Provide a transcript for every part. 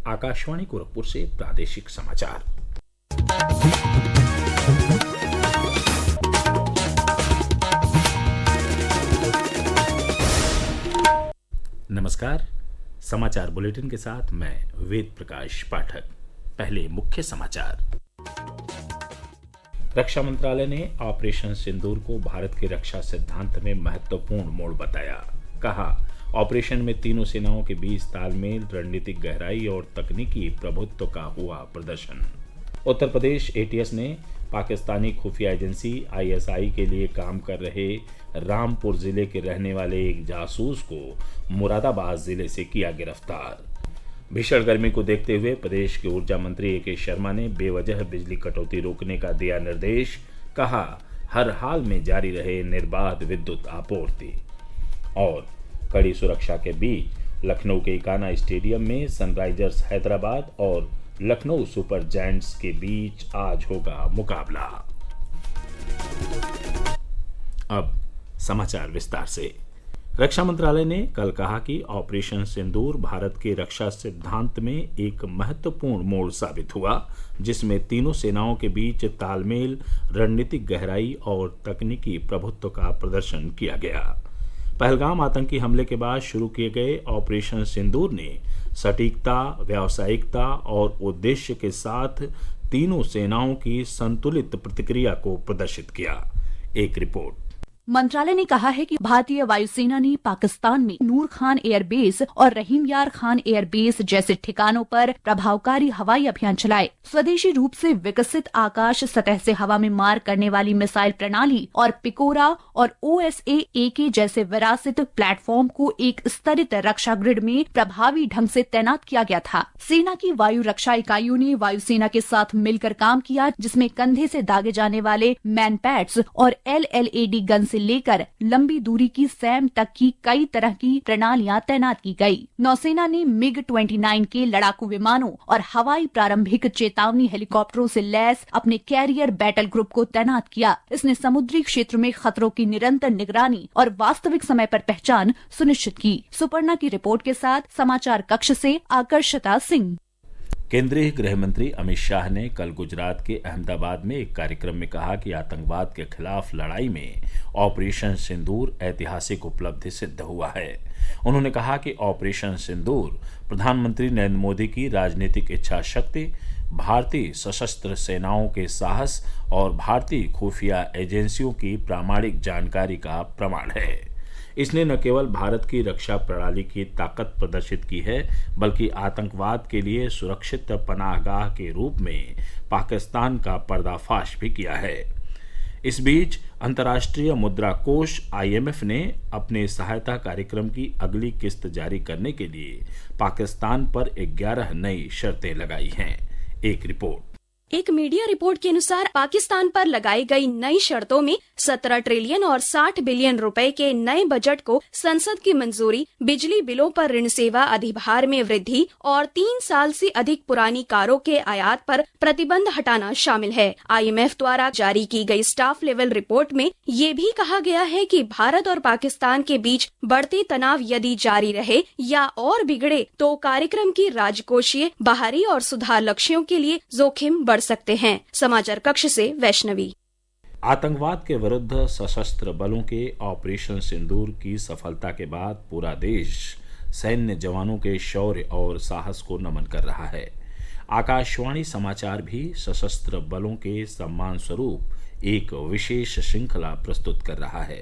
आकाशवाणी गोरखपुर से प्रादेशिक समाचार। नमस्कार, समाचार बुलेटिन के साथ मैं वेद प्रकाश पाठक। पहले मुख्य समाचार। रक्षा मंत्रालय ने ऑपरेशन सिंदूर को भारत के रक्षा सिद्धांत में महत्वपूर्ण मोड़ बताया। कहा, ऑपरेशन में तीनों सेनाओं के बीच तालमेल, रणनीतिक गहराई और तकनीकी प्रभुत्व का हुआ प्रदर्शन। उत्तर प्रदेश एटीएस ने पाकिस्तानी खुफिया एजेंसी आईएसआई के लिए काम कर रहे रामपुर जिले के रहने वाले एक जासूस को मुरादाबाद जिले से किया गिरफ्तार। भीषण गर्मी को देखते हुए प्रदेश के ऊर्जा मंत्री ए.के. शर्मा ने बेवजह बिजली कटौती रोकने का दिया निर्देश। कहा, हर हाल में जारी रहे निर्बाध विद्युत आपूर्ति। और कड़ी सुरक्षा के बीच लखनऊ के इकाना स्टेडियम में सनराइजर्स हैदराबाद और लखनऊ सुपर जायंट्स के बीच आज होगा मुकाबला। अब समाचार विस्तार से। रक्षा मंत्रालय ने कल कहा कि ऑपरेशन सिंदूर भारत के रक्षा सिद्धांत में एक महत्वपूर्ण मोड़ साबित हुआ, जिसमें तीनों सेनाओं के बीच तालमेल, रणनीतिक गहराई और तकनीकी प्रभुत्व का प्रदर्शन किया गया। पहलगाम आतंकी हमले के बाद शुरू किए गए ऑपरेशन सिंदूर ने सटीकता, व्यावसायिकता और उद्देश्य के साथ तीनों सेनाओं की संतुलित प्रतिक्रिया को प्रदर्शित किया। एक रिपोर्ट। मंत्रालय ने कहा है कि भारतीय वायुसेना ने पाकिस्तान में नूर खान एयरबेस और रहीम यार खान एयरबेस जैसे ठिकानों पर प्रभावकारी हवाई अभियान चलाए। स्वदेशी रूप से विकसित आकाश सतह से हवा में मार करने वाली मिसाइल प्रणाली और पिकोरा और OSA-AK जैसे विरासत प्लेटफॉर्म को एक स्तरित रक्षा ग्रिड में प्रभावी ढंग से तैनात किया गया था। सेना की वायु रक्षा इकाइयों ने वायुसेना के साथ मिलकर काम किया, जिसमें कंधे से दागे जाने वाले मैन पैड्स और LLAD गन से लेकर लंबी दूरी की सैम तक की कई तरह की प्रणालियां तैनात की गई। नौसेना ने MiG-29 के लड़ाकू विमानों और हवाई प्रारंभिक चेतावनी हेलीकॉप्टरों से लैस अपने कैरियर बैटल ग्रुप को तैनात किया। इसने समुद्री क्षेत्र में खतरों की निरंतर निगरानी और वास्तविक समय पर पहचान सुनिश्चित की। सुपर्णा की रिपोर्ट के साथ समाचार कक्ष से आकर्षिता सिंह। केंद्रीय गृह मंत्री अमित शाह ने कल गुजरात के अहमदाबाद में एक कार्यक्रम में कहा कि आतंकवाद के खिलाफ लड़ाई में ऑपरेशन सिंदूर ऐतिहासिक उपलब्धि सिद्ध हुआ है। उन्होंने कहा कि ऑपरेशन सिंदूर प्रधानमंत्री नरेंद्र मोदी की राजनीतिक इच्छा शक्ति, भारतीय सशस्त्र सेनाओं के साहस और भारतीय खुफिया एजेंसियों की प्रामाणिक जानकारी का प्रमाण है। इसने न केवल भारत की रक्षा प्रणाली की ताकत प्रदर्शित की है, बल्कि आतंकवाद के लिए सुरक्षित पनाहगाह के रूप में पाकिस्तान का पर्दाफाश भी किया है। इस बीच अंतर्राष्ट्रीय मुद्रा कोष IMF ने अपने सहायता कार्यक्रम की अगली किस्त जारी करने के लिए पाकिस्तान पर 11 नई शर्तें लगाई हैं। एक रिपोर्ट। एक मीडिया रिपोर्ट के अनुसार पाकिस्तान पर लगाई गई नई शर्तों में 17 ट्रिलियन और 60 बिलियन रुपए के नए बजट को संसद की मंजूरी, बिजली बिलों पर ऋण सेवा अधिभार में वृद्धि और 3 साल से अधिक पुरानी कारों के आयात पर प्रतिबंध हटाना शामिल है। IMF द्वारा जारी की गई स्टाफ लेवल रिपोर्ट में ये भी कहा गया है कि भारत और पाकिस्तान के बीच बढ़ते तनाव यदि जारी रहे या और बिगड़े तो कार्यक्रम की राजकोषीय, बाहरी और सुधार लक्ष्यों के लिए जोखिम बढ़ सकते हैं। समाचार कक्ष से वैष्णवी। आतंकवाद के विरुद्ध सशस्त्र बलों के ऑपरेशन सिंदूर की सफलता के बाद पूरा देश सैन्य जवानों के शौर्य और साहस को नमन कर रहा है। आकाशवाणी समाचार भी सशस्त्र बलों के सम्मान स्वरूप एक विशेष श्रृंखला प्रस्तुत कर रहा है।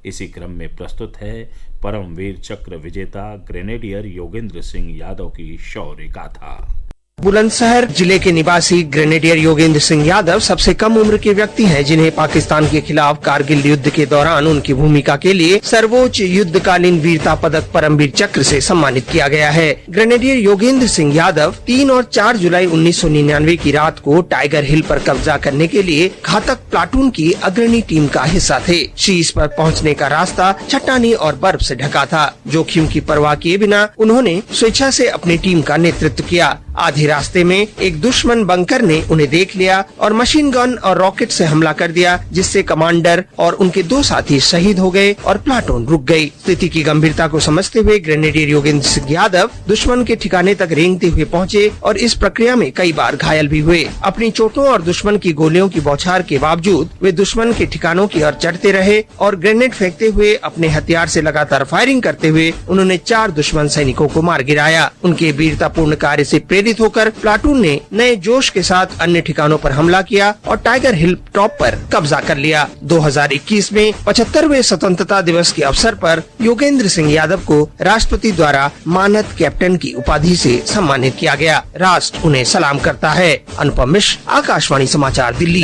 इसी क्रम में प्रस्तुत है परमवीर चक्र विजेता ग्रेनेडियर योगेंद्र सिंह यादव की शौर्य गाथा। बुलंदशहर जिले के निवासी ग्रेनेडियर योगेंद्र सिंह यादव सबसे कम उम्र के व्यक्ति हैं, जिन्हें पाकिस्तान के खिलाफ कारगिल युद्ध के दौरान उनकी भूमिका के लिए सर्वोच्च युद्धकालीन वीरता पदक परमवीर चक्र से सम्मानित किया गया है। ग्रेनेडियर योगेंद्र सिंह यादव 3 और 4 जुलाई 1999 की रात को टाइगर हिल पर कब्जा करने के लिए घातक प्लाटून की अग्रणी टीम का हिस्सा थे। शीर्ष पर पहुँचने का रास्ता चट्टानी और बर्फ से ढका था। जोखिम की परवाह किए बिना उन्होंने स्वेच्छा से अपनी टीम का नेतृत्व किया। आधे रास्ते में एक दुश्मन बंकर ने उन्हें देख लिया और मशीन गन और रॉकेट से हमला कर दिया, जिससे कमांडर और उनके 2 साथी शहीद हो गए और प्लाटून रुक गई। स्थिति की गंभीरता को समझते हुए ग्रेनेडियर योगेंद्र सिंह यादव दुश्मन के ठिकाने तक रेंगते हुए पहुंचे और इस प्रक्रिया में कई बार घायल भी हुए। अपनी चोटों और दुश्मन की गोलियों की बौछार के बावजूद वे दुश्मन के ठिकानों की ओर चढ़ते रहे और ग्रेनेड फेंकते हुए अपने हथियार से लगातार फायरिंग करते हुए उन्होंने 4 दुश्मन सैनिकों को मार गिराया। उनके वीरतापूर्ण कार्य से प्रेरित होकर प्लाटून ने नए जोश के साथ अन्य ठिकानों पर हमला किया और टाइगर हिल टॉप पर कब्जा कर लिया। 2021 में 75वें स्वतंत्रता दिवस के अवसर पर योगेंद्र सिंह यादव को राष्ट्रपति द्वारा मानद कैप्टन की उपाधि से सम्मानित किया गया। राष्ट्र उन्हें सलाम करता है। अनुपम मिश्र, आकाशवाणी समाचार, दिल्ली।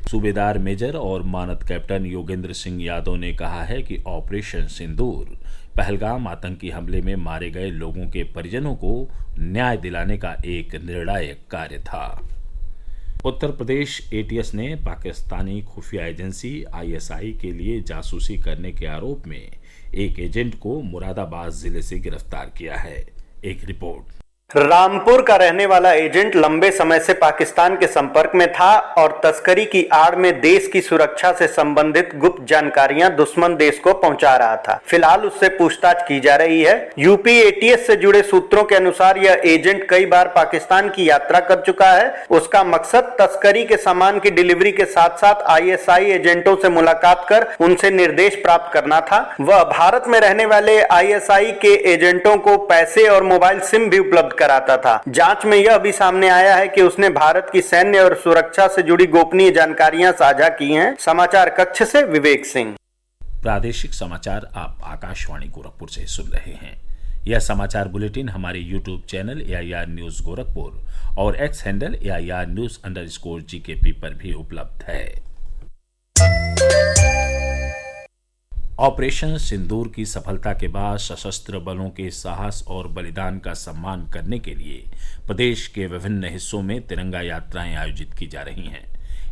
सूबेदार मेजर और मानद कैप्टन योगेंद्र सिंह यादव ने कहा है कि ऑपरेशन सिंदूर पहलगाम आतंकी हमले में मारे गए लोगों के परिजनों को न्याय दिलाने का एक निर्णायक कार्य था। उत्तर प्रदेश एटीएस ने पाकिस्तानी खुफिया एजेंसी आईएसआई के लिए जासूसी करने के आरोप में एक एजेंट को मुरादाबाद जिले से गिरफ्तार किया है। एक रिपोर्ट। रामपुर का रहने वाला एजेंट लंबे समय से पाकिस्तान के संपर्क में था और तस्करी की आड़ में देश की सुरक्षा से संबंधित गुप्त जानकारियां दुश्मन देश को पहुंचा रहा था। फिलहाल उससे पूछताछ की जा रही है। यूपी एटीएस से जुड़े सूत्रों के अनुसार यह एजेंट कई बार पाकिस्तान की यात्रा कर चुका है। उसका मकसद तस्करी के सामान की डिलीवरी के साथ साथ आईएसआई एजेंटों से मुलाकात कर उनसे निर्देश प्राप्त करना था। वह भारत में रहने वाले आईएसआई के एजेंटों को पैसे और मोबाइल सिम भी उपलब्ध कराता था। जांच में यह भी सामने आया है कि उसने भारत की सैन्य और सुरक्षा से जुड़ी गोपनीय जानकारियां साझा की हैं। समाचार कक्ष से विवेक सिंह। प्रादेशिक समाचार आप आकाशवाणी गोरखपुर से सुन रहे हैं। यह समाचार बुलेटिन हमारे YouTube channel AIR news Gorakhpur और एक्स हैंडल AIR न्यूज_GKP पर भी उपलब्ध है। ऑपरेशन सिंदूर की सफलता के बाद सशस्त्र बलों के साहस और बलिदान का सम्मान करने के लिए प्रदेश के विभिन्न हिस्सों में तिरंगा यात्राएं आयोजित की जा रही हैं।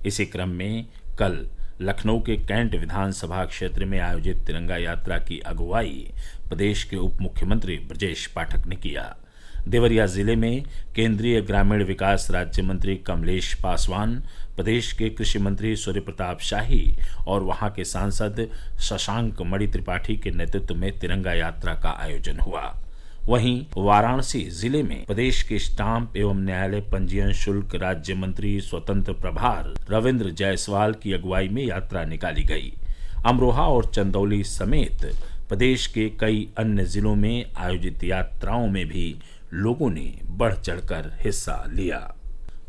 इसी क्रम में कल लखनऊ के कैंट विधानसभा क्षेत्र में आयोजित तिरंगा यात्रा की अगुवाई प्रदेश के उप मुख्यमंत्री ब्रजेश पाठक ने किया। देवरिया जिले में केंद्रीय ग्रामीण विकास राज्य मंत्री कमलेश पासवान, प्रदेश के कृषि मंत्री सूर्य प्रताप शाही और वहां के सांसद शशांक मणि त्रिपाठी के नेतृत्व में तिरंगा यात्रा का आयोजन हुआ। वहीं वाराणसी जिले में प्रदेश के स्टाम्प एवं न्यायालय पंजीयन शुल्क राज्य मंत्री स्वतंत्र प्रभार रविंद्र जायसवाल की अगुवाई में यात्रा निकाली गई। अमरोहा और चंदौली समेत प्रदेश के कई अन्य जिलों में आयोजित यात्राओं में भी लोगों ने बढ़ चढ़कर हिस्सा लिया।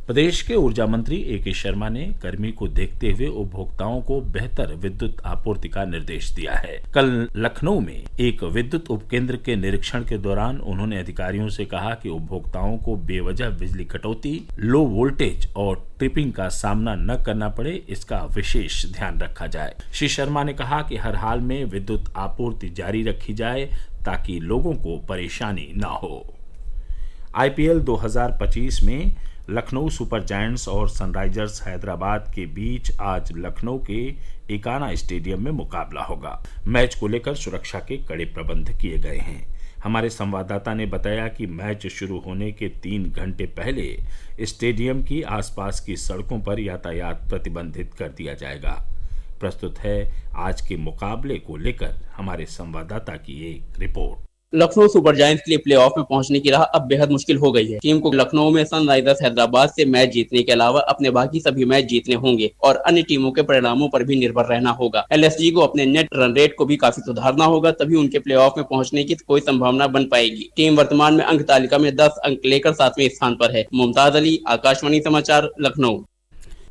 प्रदेश के ऊर्जा मंत्री A.K. शर्मा ने गर्मी को देखते हुए उपभोक्ताओं को बेहतर विद्युत आपूर्ति का निर्देश दिया है। कल लखनऊ में एक विद्युत उपकेंद्र के निरीक्षण के दौरान उन्होंने अधिकारियों से कहा कि उपभोक्ताओं को बेवजह बिजली कटौती, लो वोल्टेज और ट्रिपिंग का सामना न करना पड़े, इसका विशेष ध्यान रखा जाए। श्री शर्मा ने कहा कि हर हाल में विद्युत आपूर्ति जारी रखी जाए ताकि लोगों को परेशानी न हो। IPL 2025 में लखनऊ सुपर जायंट्स और सनराइजर्स हैदराबाद के बीच आज लखनऊ के एकाना स्टेडियम में मुकाबला होगा। मैच को लेकर सुरक्षा के कड़े प्रबंध किए गए हैं। हमारे संवाददाता ने बताया कि मैच शुरू होने के 3 घंटे पहले स्टेडियम की आसपास की सड़कों पर यातायात प्रतिबंधित कर दिया जाएगा। प्रस्तुत है आज के मुकाबले को लेकर हमारे संवाददाता की एक रिपोर्ट। लखनऊ सुपर जायंट्स के लिए प्लेऑफ में पहुंचने की राह अब बेहद मुश्किल हो गई है। टीम को लखनऊ में सनराइजर्स हैदराबाद से मैच जीतने के अलावा अपने बाकी सभी मैच जीतने होंगे और अन्य टीमों के परिणामों पर भी निर्भर रहना होगा। LSG को अपने नेट रन रेट को भी काफी सुधारना होगा, तभी उनके प्लेऑफ में पहुंचने की कोई संभावना बन पाएगी। टीम वर्तमान में अंक तालिका में 10 अंक लेकर 7वें स्थान पर है। मुमताज अली, आकाशवाणी समाचार, लखनऊ।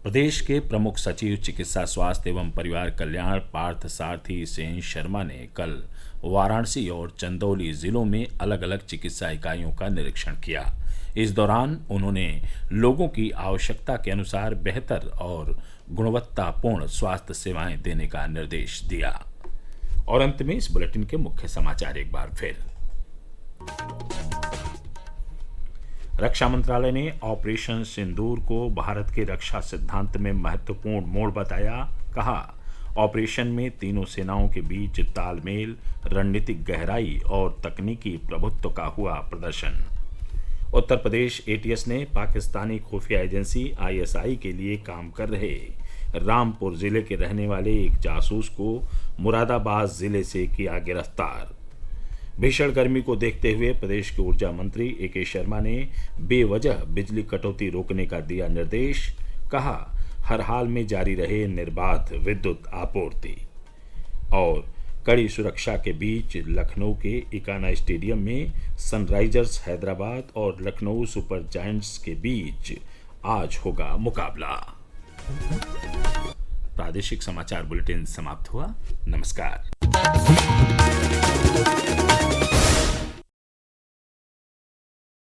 प्रदेश के प्रमुख सचिव चिकित्सा स्वास्थ्य एवं परिवार कल्याण पार्थ सारथी सेन शर्मा ने कल वाराणसी और चंदौली जिलों में अलग अलग चिकित्सा इकाइयों का निरीक्षण किया। इस दौरान उन्होंने लोगों की आवश्यकता के अनुसार बेहतर और गुणवत्तापूर्ण स्वास्थ्य सेवाएं देने का निर्देश दिया। और अंत में इस बुलेटिन के मुख्य समाचार एक बार फिर। रक्षा मंत्रालय ने ऑपरेशन सिंदूर को भारत के रक्षा सिद्धांत में महत्वपूर्ण मोड़ बताया। कहा, ऑपरेशन में तीनों सेनाओं के बीच तालमेल, रणनीतिक गहराई और तकनीकी प्रभुत्व का हुआ प्रदर्शन। उत्तर प्रदेश एटीएस ने पाकिस्तानी खुफिया एजेंसी आईएसआई के लिए काम कर रहे रामपुर जिले के रहने वाले एक जासूस को मुरादाबाद जिले से किया गिरफ्तार। भीषण गर्मी को देखते हुए प्रदेश के ऊर्जा मंत्री ए.के. शर्मा ने बेवजह बिजली कटौती रोकने का दिया निर्देश। कहा, हर हाल में जारी रहे निर्बाध विद्युत आपूर्ति। और कड़ी सुरक्षा के बीच लखनऊ के इकाना स्टेडियम में सनराइजर्स हैदराबाद और लखनऊ सुपर जायंट्स के बीच आज होगा मुकाबला। प्रादेशिक समाचार बुलेटिन समाप्त हुआ। नमस्कार।